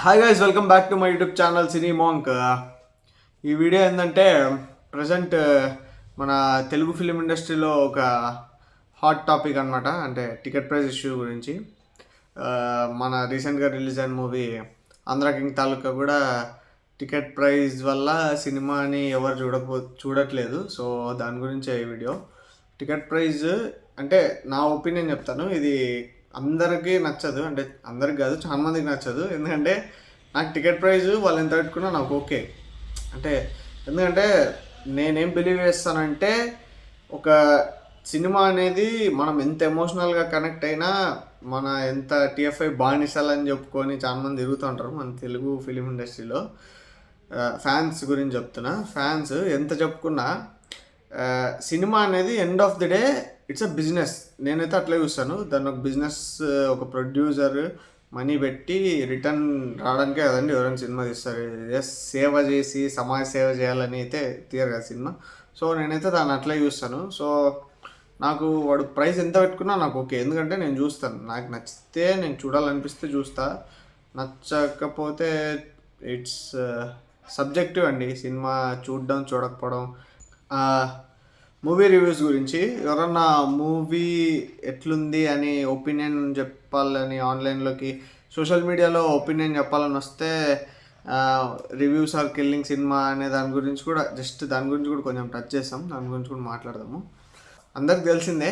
Hi guys, welcome back to my YouTube channel cine monk. ఈ video ఏంటంటే present మన Telugu film ఇండస్ట్రీలో ఒక హాట్ టాపిక్ అనమాట. అంటే టికెట్ ప్రైస్ ఇష్యూ గురించి. మన రీసెంట్గా రిలీజ్ అయిన మూవీ ఆంధ్ర కింగ్ తాలూకా కూడా టికెట్ ప్రైస్ వల్ల సినిమాని ఎవరు చూడట్లేదు. సో దాని గురించే ఈ వీడియో. టికెట్ ప్రైస్ అంటే నా ఒపీనియన్ చెప్తాను. ఇది అందరికీ నచ్చదు, అంటే అందరికి కాదు, చాలా మందికి నచ్చదు. ఎందుకంటే నాకు టికెట్ ప్రైస్ వాళ్ళు ఎంత పెట్టుకున్నా నాకు ఓకే. అంటే ఎందుకంటే నేనేం బిలీవ్ చేస్తానంటే, ఒక సినిమా అనేది మనం ఎంత ఎమోషనల్గా కనెక్ట్ అయినా, మన ఎంత టీఎఫ్ఐ బానిసలని చెప్పుకొని చాలామంది తిరుగుతూ ఉంటారు మన తెలుగు ఫిలిం ఇండస్ట్రీలో. ఫ్యాన్స్ గురించి చెప్తున్నా. ఫ్యాన్స్ ఎంత చెప్పుకున్నా సినిమా అనేది end of the day it's a business. నేనైతే అట్లే చూస్తాను దాన్ని. ఒక బిజినెస్, ఒక ప్రొడ్యూసర్ మనీ పెట్టి రిటర్న్ రావడానికే కదండి ఎవరైనా సినిమా తీస్తారు. సేవ చేసి సమాజ సేవ చేయాలని అయితే తీయరు కదా సినిమా. సో నేనైతే దాన్ని అట్లే చూస్తాను. సో నాకు వాడు ప్రైస్ ఎంత పెట్టుకున్నా నాకు ఓకే. ఎందుకంటే నేను చూస్తాను, నాకు నచ్చితే నేను చూడాలనిపిస్తే చూస్తా, నచ్చకపోతే ఇట్స్ సబ్జెక్టివ్ అండి. సినిమా చూడడం చూడకపోవడం. మూవీ రివ్యూస్ గురించి ఎవరన్నా మూవీ ఎట్లుంది అని ఒపీనియన్ చెప్పాలని, ఆన్లైన్లోకి సోషల్ మీడియాలో ఒపీనియన్ చెప్పాలని వస్తే రివ్యూస్ ఆర్ కిల్లింగ్ సినిమా అనే దాని గురించి కూడా, జస్ట్ దాని గురించి కూడా కొంచెం టచ్ చేస్తాం, దాని గురించి కూడా మాట్లాడదాము. అందరికి తెలిసిందే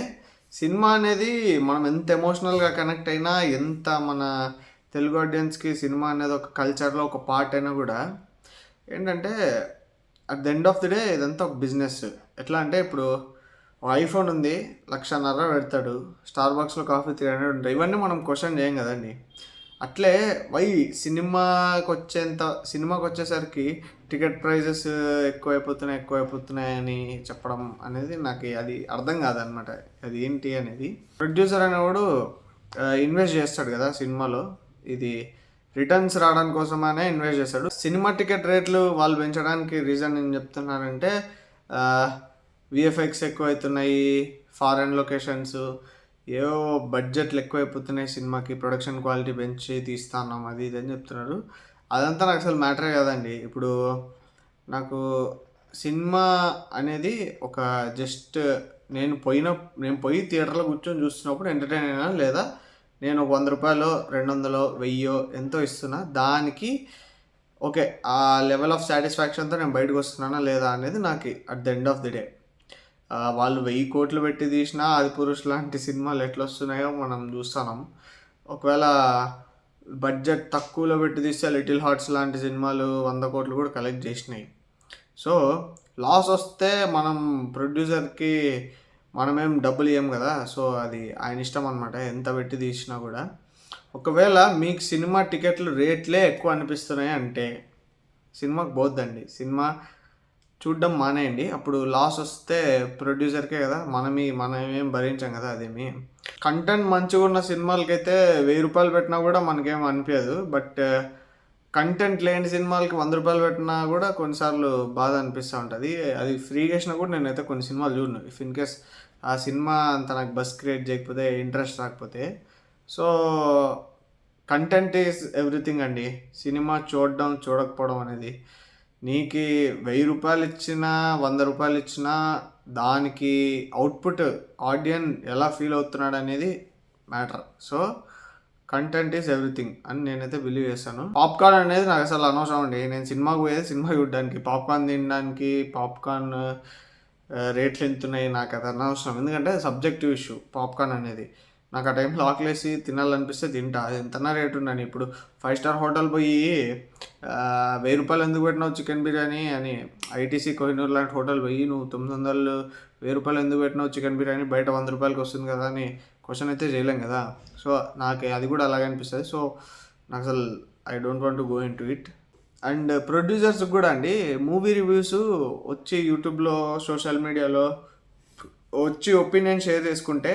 సినిమా అనేది మనం ఎంత ఎమోషనల్గా కనెక్ట్ అయినా, ఎంత మన తెలుగు ఆడియన్స్కి సినిమా అనేది ఒక కల్చర్లో ఒక పార్ట్ అయినా కూడా ఏంటంటే at the end of the day ఇదంతా ఒక బిజినెస్. ఎట్లా అంటే ఇప్పుడు ఐఫోన్ ఉంది, 1,50,000 పెడతాడు, స్టార్ బాక్స్లో కాఫీ 300 ఉంటాయి. ఇవన్నీ మనం క్వశ్చన్ చేయం కదండి. అట్లే సినిమాకి వచ్చేసరికి టికెట్ ప్రైజెస్ ఎక్కువైపోతున్నాయి అని చెప్పడం అనేది నాకు అది అర్థం కాదనమాట. అది ఏంటి అనేది. ప్రొడ్యూసర్ అనేవాడు ఇన్వెస్ట్ చేస్తాడు కదా సినిమాలో. ఇది రిటర్న్స్ రావడానికి కోసమనే ఇన్వెస్ట్ చేస్తాడు. సినిమా టికెట్ రేట్లు వాళ్ళు పెంచడానికి రీజన్ ఏం చెప్తున్నారంటే, విఎఫ్ఎక్స్ ఎక్కువైతున్నాయి, ఫారెన్ లొకేషన్స్, ఏవో బడ్జెట్లు ఎక్కువైపోతున్నాయి సినిమాకి, ప్రొడక్షన్ క్వాలిటీ పెంచి తీస్తున్నాం అది ఇది అని చెప్తున్నారు. అదంతా నాకు అసలు మ్యాటరే కదండి. ఇప్పుడు నాకు సినిమా అనేది ఒక జస్ట్ నేను పోయి థియేటర్లో కూర్చొని చూస్తున్నప్పుడు ఎంటర్టైన్ అయినా, లేదా నేను ఒక 100 రూపాయలు 200 1000 ఎంతో ఇస్తున్నా, దానికి ఓకే ఆ లెవెల్ ఆఫ్ సాటిస్ఫాక్షన్తో నేను బయటకు వస్తున్నానా లేదా అనేది నాకు at the end of the day. వాళ్ళు 1000 కోట్లు పెట్టి తీసినా ఆది పురుష్ లాంటి సినిమాలు ఎట్లా వస్తున్నాయో మనం చూస్తున్నాం. ఒకవేళ బడ్జెట్ తక్కువలో పెట్టి తీస్తే లిటిల్ హార్ట్స్ లాంటి సినిమాలు 100 కోట్లు కూడా కలెక్ట్ చేసినాయి. సో లాస్ వస్తే మనం ప్రొడ్యూసర్కి మనమేం డబ్బులు ఇవ్వం కదా. సో అది ఆయన ఇష్టం అనమాట, ఎంత పెట్టి తీసినా కూడా. ఒకవేళ మీకు సినిమా టికెట్లు రేట్లే ఎక్కువ అనిపిస్తున్నాయి అంటే సినిమాకి పోద్దండి, సినిమా చూడడం మానేయండి. అప్పుడు లాస్ వస్తే ప్రొడ్యూసర్కే కదా, మనమేం భరించాం కదా. అదేమి కంటెంట్ మంచిగా ఉన్న సినిమాలకైతే 1000 రూపాయలు పెట్టినా కూడా మనకేం అనిపించదు. బట్ కంటెంట్ లేని సినిమాలకి 100 రూపాయలు పెట్టినా కూడా కొన్నిసార్లు బాధ అనిపిస్తూ ఉంటుంది. అది ఫ్రీగా వేసినా కూడా నేనైతే కొన్ని సినిమాలు చూడను, ఇఫ్ ఇన్ కేస్ ఆ సినిమా అంత నాకు బస్ క్రియేట్ చేయకపోతే, ఇంట్రెస్ట్ రాకపోతే. సో కంటెంట్ ఈజ్ ఎవ్రీథింగ్ అండి. సినిమా చూడడం చూడకపోవడం అనేది, నీకు 1000 రూపాయలు ఇచ్చినా 100 రూపాయలు ఇచ్చినా దానికి అవుట్పుట్ ఆడియన్ ఎలా ఫీల్ అవుతున్నాడు అనేది matter. So content is everything అని నేనైతే బిలీవ్ చేస్తాను. పాప్కార్న్ అనేది నాకు అసలు అనవసరం అండి. నేను సినిమాకి పోయేది సినిమా చూడడానికి, పాప్కార్న్ తినడానికి. పాప్కార్న్ రేట్లు ఎంతున్నాయి నాకు అది అనవసరం. ఎందుకంటే సబ్జెక్టివ్ ఇష్యూ పాప్కార్న్ అనేది. నాకు ఆ టైంలో ఆకలేసి తినాలనిపిస్తే తింటా, అది ఎంతనా రేటు ఉండని. ఇప్పుడు 5 స్టార్ హోటల్ పోయి 1000 రూపాయలు ఎందుకు పెట్టినావు చికెన్ బిర్యానీ అని, ఐటీసీ కోహినూర్ లాంటి హోటల్ పోయి నువ్వు 900 1000 రూపాయలు ఎందుకు పెట్టినావు చికెన్ బిర్యానీ, బయట 100 రూపాయలకి వస్తుంది కదా అని క్వశ్చన్ అయితే చేయలేం కదా. సో నాకు అది కూడా అలాగే అనిపిస్తుంది. సో నాకు అసలు I don't want to go in to it. And producers కూడా అండి, మూవీ రివ్యూస్ వచ్చి యూట్యూబ్లో సోషల్ మీడియాలో వచ్చి ఒపీనియన్ షేర్ చేసుకుంటే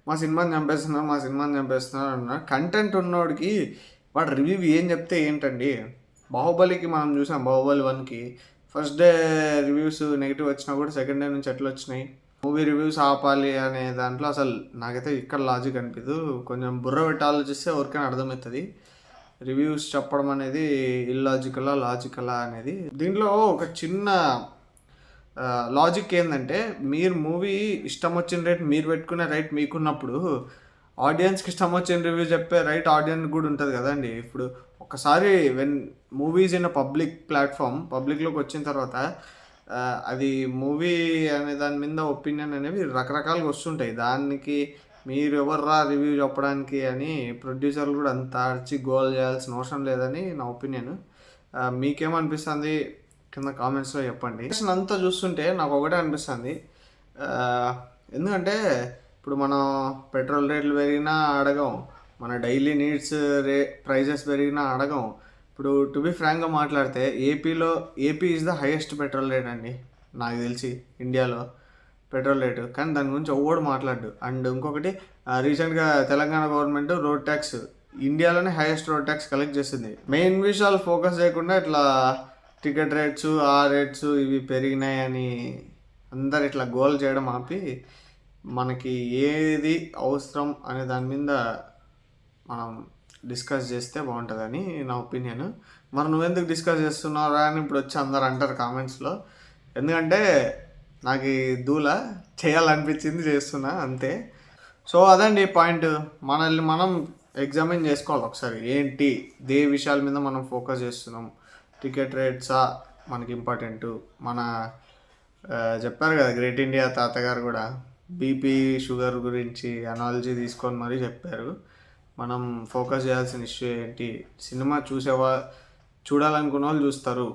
మా సినిమాని చంపేస్తున్నారు అన్న కంటెంట్ ఉన్నోడికి వాడు రివ్యూ ఏం చెప్తే ఏంటండి. బాహుబలికి మనం చూసాం, బాహుబలి 1కి ఫస్ట్ డే రివ్యూస్ నెగిటివ్ వచ్చినా కూడా సెకండ్ డే నుంచి ఎట్లా వచ్చినాయి. మూవీ రివ్యూస్ ఆపాలి అనే దాంట్లో అసలు నాకైతే ఇక్కడ లాజిక్ అనిపించదు. కొంచెం బుర్ర పెట్టి ఆలోచిస్తే ఎవరికైనా అర్థమవుతుంది. రివ్యూస్ చెప్పడం అనేది ఇల్లాజికలా లాజికలా అనేది. దీంట్లో ఒక చిన్న లాజిక్ ఏంటంటే, మీరు మూవీ ఇష్టం వచ్చిన రేట్ మీరు పెట్టుకునే రైట్ మీకున్నప్పుడు ఆడియన్స్కి ఇష్టం వచ్చిన రివ్యూ చెప్పే రైట్ ఆడియన్స్ కూడా ఉంటుంది కదండి. ఇప్పుడు ఒకసారి when movies in public platform పబ్లిక్లోకి వచ్చిన తర్వాత అది మూవీ అనే దాని మీద ఒపీనియన్ అనేవి రకరకాలుగా వస్తుంటాయి. దానికి మీరు ఎవర్రా రివ్యూ చెప్పడానికి అని ప్రొడ్యూసర్లు కూడా అంత అరిచి గోల్ చేయాల్సిన అవసరం లేదని నా ఒపీనియన్. మీకేమనిపిస్తుంది కింద కామెంట్స్లో చెప్పండి. అంతా చూస్తుంటే నాకు ఒకటే అనిపిస్తుంది, ఎందుకంటే ఇప్పుడు మనం పెట్రోల్ రేట్లు పెరిగినా అడగం, మన డైలీ నీడ్స్ ప్రైజెస్ పెరిగినా అడగం. ఇప్పుడు టు బి ఫ్రాంక్గా మాట్లాడితే AP is the highest petrol rate అండి నాకు తెలిసి ఇండియాలో పెట్రోల్ రేటు, కానీ దాని గురించి ఎవడు మాట్లాడు. అండ్ ఇంకొకటి రీసెంట్గా తెలంగాణ గవర్నమెంట్ రోడ్ ట్యాక్స్ ఇండియాలోనే హైయెస్ట్ రోడ్ ట్యాక్స్ కలెక్ట్ చేసింది. మెయిన్ విషయాలు ఫోకస్ చేయకుండా ఇట్లా టికెట్ రేట్స్ ఆ రేట్స్ ఇవి పెరిగినాయని అందరు ఇట్లా గోల్ చేయడం ఆపి మనకి ఏది అవసరం అనే దాని మీద మనం డిస్కస్ చేస్తే బాగుంటుందని నా ఒపీనియన్. మరి నువ్వెందుకు డిస్కస్ చేస్తున్నారా అని ఇప్పుడు వచ్చి అందరు అంటారు కామెంట్స్లో. ఎందుకంటే నాకు దూల చేయాలనిపించింది చేస్తున్నా అంతే. సో అదండి పాయింట్. మనల్ని మనం ఎగ్జామిన్ చేసుకోవాలి ఒకసారి, ఏంటి దే విషయాల మీద మనం ఫోకస్ చేస్తున్నాం. టికెట్ రేట్సా మనకి ఇంపార్టెంటు. మన చెప్పారు కదా గ్రేట్ ఇండియా తాతగారు కూడా బీపీ షుగర్ గురించి అనాలజీ తీసుకొని మరీ చెప్పారు. మనం ఫోకస్ చేయాల్సిన ఇష్యూ ఏంటి, సినిమా చూడాలనుకునే వాళ్ళు చూస్తారు,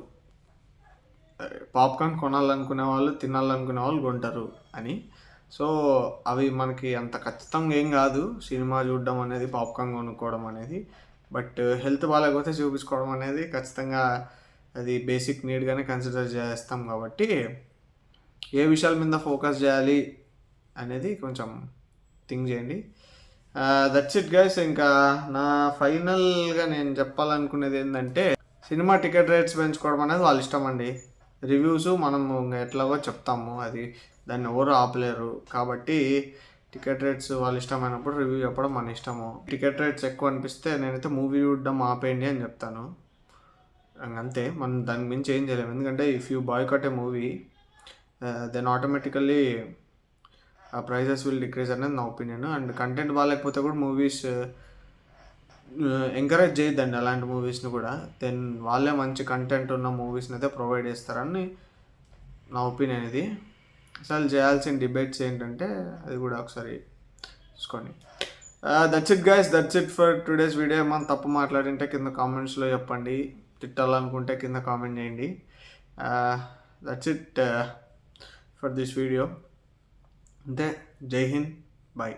పాప్కార్న్ కొనాలనుకునే వాళ్ళు తినాలనుకునే వాళ్ళు కొంటారు అని. సో అవి మనకి అంత ఖచ్చితంగా ఏం కాదు సినిమా చూడడం అనేది, పాప్కార్న్ కొనుక్కోవడం అనేది. బట్ హెల్త్ బాగాలేకపోతే చూపించుకోవడం అనేది ఖచ్చితంగా అది బేసిక్ నీడ్గానే కన్సిడర్ చేస్తాం. కాబట్టి ఏ విషయాల మీద ఫోకస్ చేయాలి అనేది కొంచెం థింక్ చేయండి. That's it guys. ఇంకా నా ఫైనల్గా నేను చెప్పాలనుకునేది ఏంటంటే, సినిమా టికెట్ రేట్స్ పెంచుకోవడం అనేది వాళ్ళ ఇష్టం అండి. రివ్యూస్ మనం ఎట్లాగో చెప్తాము, అది దాన్ని ఎవరు ఆపలేరు. కాబట్టి టికెట్ రేట్స్ వాళ్ళ ఇష్టమైనప్పుడు రివ్యూ చెప్పడం మన ఇష్టము. టికెట్ రేట్స్ ఎక్కువ అనిపిస్తే నేనైతే మూవీ చూడడం ఆపేయండి అని చెప్తాను. అంతే, మనం దాని మించి ఏం చేయలేము. ఎందుకంటే if you boycott a movie then automatically prices will decrease అనేది నా ఒపీనియన్. అండ్ కంటెంట్ బాగాలేకపోతే కూడా మూవీస్ ఎంకరేజ్ చేయొద్దండి అలాంటి మూవీస్ని కూడా. దెన్ వాళ్ళే మంచి కంటెంట్ ఉన్న మూవీస్ని అయితే ప్రొవైడ్ చేస్తారని నా ఒపీనియన్. ఇది అసలు చేయాల్సిన డిబేట్స్ ఏంటంటే అది కూడా ఒకసారి చూసుకోండి. That's it guys, that's it for today's video. ఏమన్నా తప్పు మాట్లాడింటే కింద కామెంట్స్లో చెప్పండి, తిట్టాలనుకుంటే కింద కామెంట్ చేయండి. That's it for this video. అంతే, జై హింద్, బాయ్.